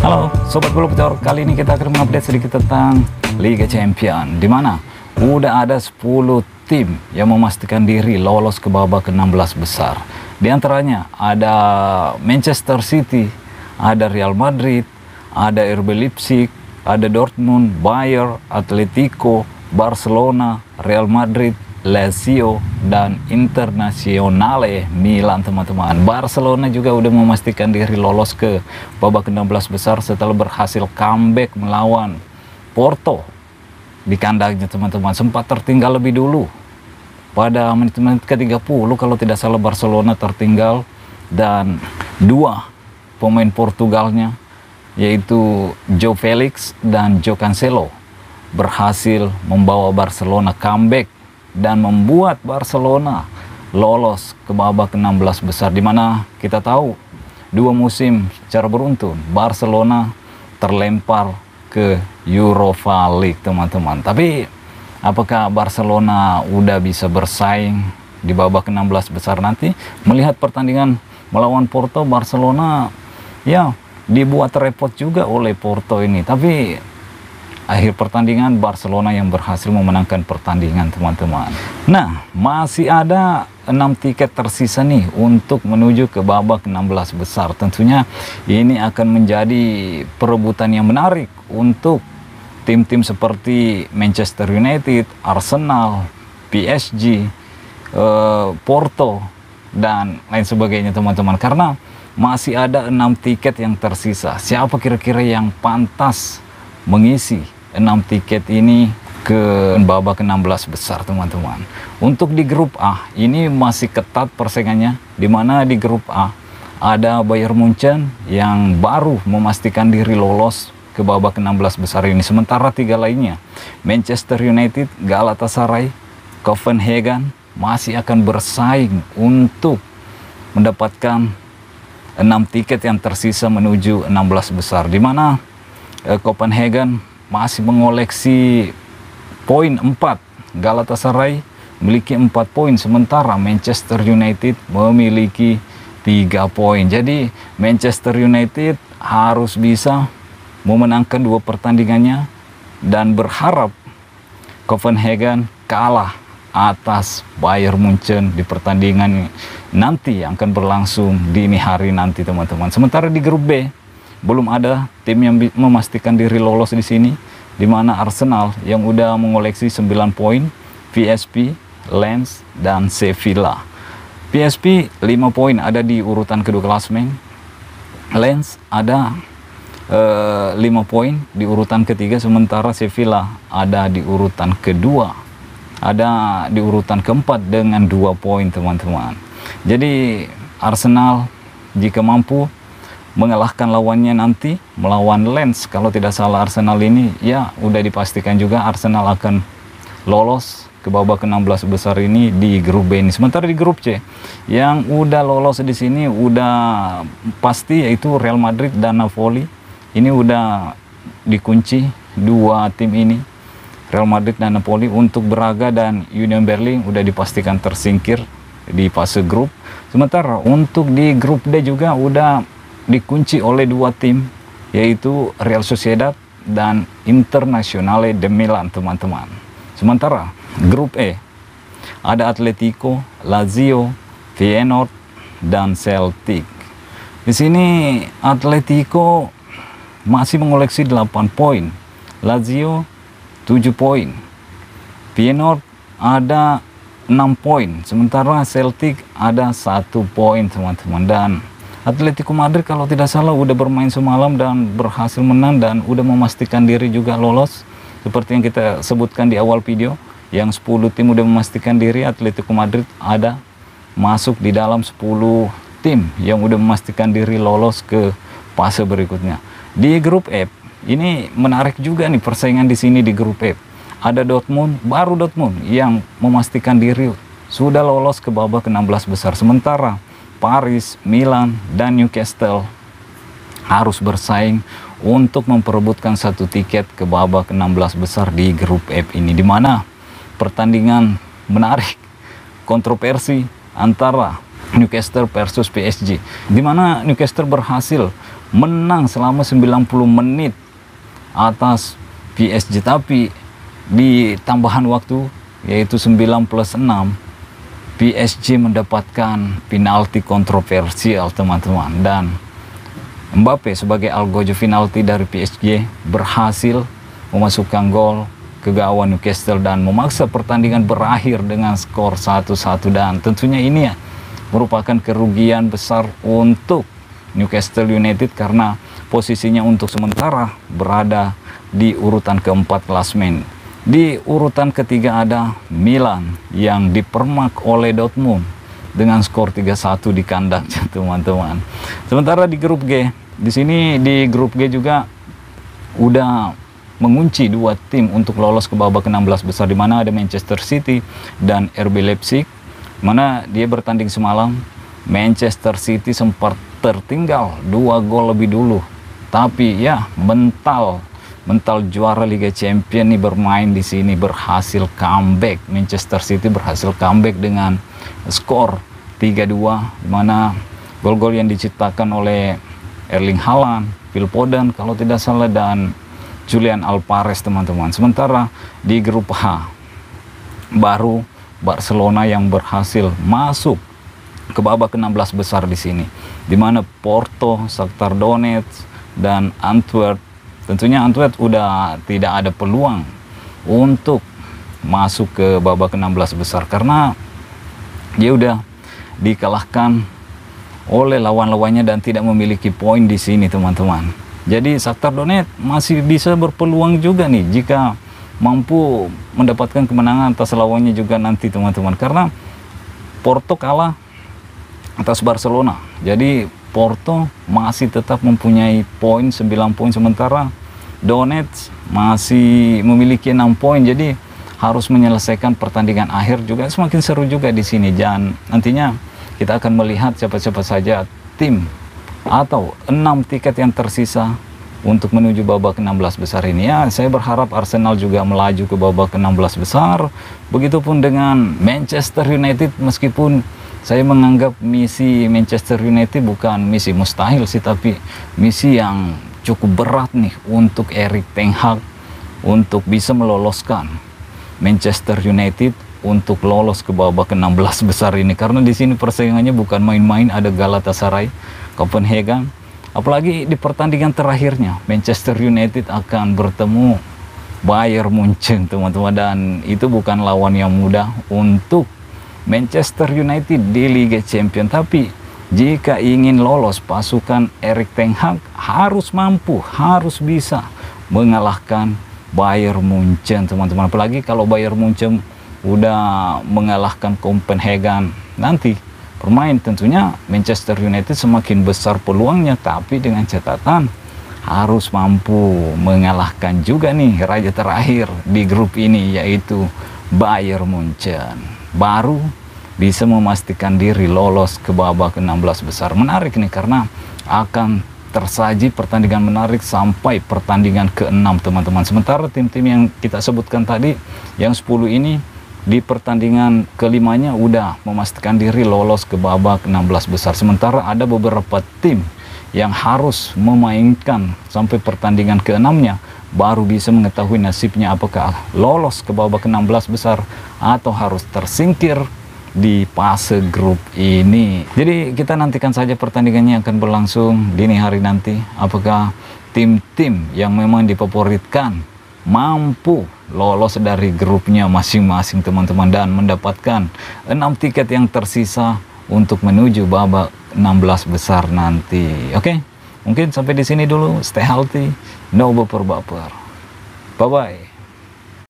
Halo Sobat Bola Gacor, kali ini kita akan mengupdate sedikit tentang Liga Champions, di mana udah ada 10 tim yang memastikan diri lolos ke babak ke-16 besar. Di antaranya ada Manchester City, ada Real Madrid, ada RB Leipzig, ada Dortmund, Bayern, Atletico, Barcelona, Real Madrid, Lazio, dan Internazionale Milan, teman-teman. Barcelona juga udah memastikan diri lolos ke babak ke-16 besar setelah berhasil comeback melawan Porto di kandangnya, teman-teman. Sempat tertinggal lebih dulu pada menit-menit ke-30 kalau tidak salah. Barcelona tertinggal dan dua pemain Portugalnya, yaitu João Felix dan João Cancelo, berhasil membawa Barcelona comeback dan membuat Barcelona lolos ke babak ke-16 besar, di mana kita tahu 2 musim secara beruntun Barcelona terlempar ke Europa League, teman-teman. Tapi apakah Barcelona udah bisa bersaing di babak ke-16 besar nanti? Melihat pertandingan melawan Porto, Barcelona ya dibuat repot juga oleh Porto ini, tapi akhir pertandingan Barcelona yang berhasil memenangkan pertandingan, teman-teman. Nah, masih ada 6 tiket tersisa nih untuk menuju ke babak 16 besar. Tentunya ini akan menjadi perebutan yang menarik untuk tim-tim seperti Manchester United, Arsenal, PSG, Porto, dan lain sebagainya, teman-teman. Karena masih ada 6 tiket yang tersisa. Siapa kira-kira yang pantas mengisi 6 tiket ini ke babak ke-16 besar, teman-teman? Untuk di grup A ini masih ketat persaingannya, di mana di grup A ada Bayern Munchen yang baru memastikan diri lolos ke babak ke-16 besar ini. Sementara 3 lainnya, Manchester United, Galatasaray, Copenhagen, masih akan bersaing untuk mendapatkan 6 tiket yang tersisa menuju 16 besar, di mana Copenhagen masih mengoleksi poin 4. Galatasaray memiliki 4 poin, sementara Manchester United memiliki 3 poin. Jadi Manchester United harus bisa memenangkan 2 pertandingannya dan berharap Copenhagen kalah atas Bayern Munchen di pertandingan nanti yang akan berlangsung dini hari nanti, teman-teman. Sementara di grup B belum ada tim yang memastikan diri lolos di sini, di mana Arsenal yang udah mengoleksi 9 poin, PSV, Lens, dan Sevilla. PSV 5 poin, ada di urutan kedua klasemen. Lens ada 5 poin di urutan ketiga, sementara Sevilla ada di urutan kedua, ada di urutan keempat dengan 2 poin, teman-teman. Jadi Arsenal jika mampu mengalahkan lawannya nanti melawan Lens, kalau tidak salah Arsenal ini ya udah dipastikan juga Arsenal akan lolos ke babak ke-16 besar ini di grup B ini. Sementara di grup C yang udah lolos di sini udah pasti, yaitu Real Madrid dan Napoli. Ini udah dikunci 2 tim ini, Real Madrid dan Napoli. Untuk Braga dan Union Berlin udah dipastikan tersingkir di fase grup. Sementara untuk di grup D juga udah dikunci oleh 2 tim, yaitu Real Sociedad dan Internazionale de Milan, teman-teman. Sementara grup E ada Atletico, Lazio, Feyenoord, dan Celtic. Di sini Atletico masih mengoleksi 8 poin, Lazio 7 poin, Feyenoord ada 6 poin, sementara Celtic ada 1 poin, teman-teman. Dan Atletico Madrid kalau tidak salah udah bermain semalam dan berhasil menang dan udah memastikan diri juga lolos. Seperti yang kita sebutkan di awal video, yang 10 tim udah memastikan diri, Atletico Madrid ada masuk di dalam 10 tim yang udah memastikan diri lolos ke fase berikutnya. Di grup F ini menarik juga nih persaingan di sini. Di grup F ada Dortmund, baru Dortmund yang memastikan diri sudah lolos ke babak ke-16 besar. Sementara Paris, Milan, dan Newcastle harus bersaing untuk memperebutkan 1 tiket ke babak ke-16 besar di grup F ini, di mana pertandingan menarik, kontroversi antara Newcastle versus PSG, di mana Newcastle berhasil menang selama 90 menit atas PSG, tapi di tambahan waktu yaitu 9+6 PSG mendapatkan penalti kontroversial teman-teman, dan Mbappe sebagai algojo penalti dari PSG berhasil memasukkan gol ke gawang Newcastle dan memaksa pertandingan berakhir dengan skor 1-1, dan tentunya ini ya merupakan kerugian besar untuk Newcastle United karena posisinya untuk sementara berada di urutan keempat klasemen. Di urutan ketiga ada Milan yang dipermak oleh Dortmund dengan skor 3-1 di kandangnya teman-teman. Sementara di grup G, di sini di grup G juga udah mengunci dua tim untuk lolos ke babak 16 besar, di mana ada Manchester City dan RB Leipzig. Mana dia bertanding semalam, Manchester City sempat tertinggal 2 gol lebih dulu, tapi ya mental juara Liga Champions nih bermain di sini berhasil comeback. Manchester City berhasil comeback dengan skor 3-2, di mana gol-gol yang diciptakan oleh Erling Haaland, Phil Foden kalau tidak salah, dan Julian Alvarez teman-teman. Sementara di grup H baru Barcelona yang berhasil masuk ke babak 16 besar di sini, di mana Porto, Shakhtar Donetsk dan Antwerp. Tentunya Antwerp udah tidak ada peluang untuk masuk ke babak 16 besar karena dia udah dikalahkan oleh lawan-lawannya dan tidak memiliki poin di sini teman-teman. Jadi Shakhtar Donetsk masih bisa berpeluang juga nih jika mampu mendapatkan kemenangan atas lawannya juga nanti teman-teman, karena Porto kalah atas Barcelona. Jadi Porto masih tetap mempunyai poin 9 poin, sementara Donetsk masih memiliki 6 poin. Jadi harus menyelesaikan pertandingan akhir juga. Semakin seru juga di sini, dan nantinya kita akan melihat siapa-siapa saja tim atau 6 tiket yang tersisa untuk menuju babak 16 besar ini. Ya, saya berharap Arsenal juga melaju ke babak 16 besar. Begitupun dengan Manchester United, meskipun saya menganggap misi Manchester United bukan misi mustahil sih, tapi misi yang cukup berat nih untuk Erik ten Hag untuk bisa meloloskan Manchester United untuk lolos ke babak 16 besar ini, karena di sini persaingannya bukan main-main. Ada Galatasaray, Copenhagen, apalagi di pertandingan terakhirnya Manchester United akan bertemu Bayern Munchen teman-teman, dan itu bukan lawan yang mudah untuk Manchester United di Liga Champions. Tapi jika ingin lolos, pasukan Erik ten Hag harus mampu, harus bisa mengalahkan Bayern Munchen teman-teman. Apalagi kalau Bayern Munchen udah mengalahkan Copenhagen, nanti bermain tentunya Manchester United semakin besar peluangnya, tapi dengan catatan harus mampu mengalahkan juga nih raja terakhir di grup ini, yaitu Bayern Munchen, baru bisa memastikan diri lolos ke babak 16 besar. Menarik nih karena akan tersaji pertandingan menarik sampai pertandingan ke-6 teman-teman. Sementara tim-tim yang kita sebutkan tadi yang 10 ini di pertandingan kelimanya udah memastikan diri lolos ke babak 16 besar. Sementara ada beberapa tim yang harus memainkan sampai pertandingan ke-6-nya baru bisa mengetahui nasibnya, apakah lolos ke babak 16 besar atau harus tersingkir di fase grup ini. Jadi kita nantikan saja pertandingannya akan berlangsung dini hari nanti, apakah tim-tim yang memang difavoritkan mampu lolos dari grupnya masing-masing teman-teman dan mendapatkan 6 tiket yang tersisa untuk menuju babak 16 besar nanti. Oke, mungkin sampai di sini dulu. Stay healthy, no baper-baper. Bye-bye.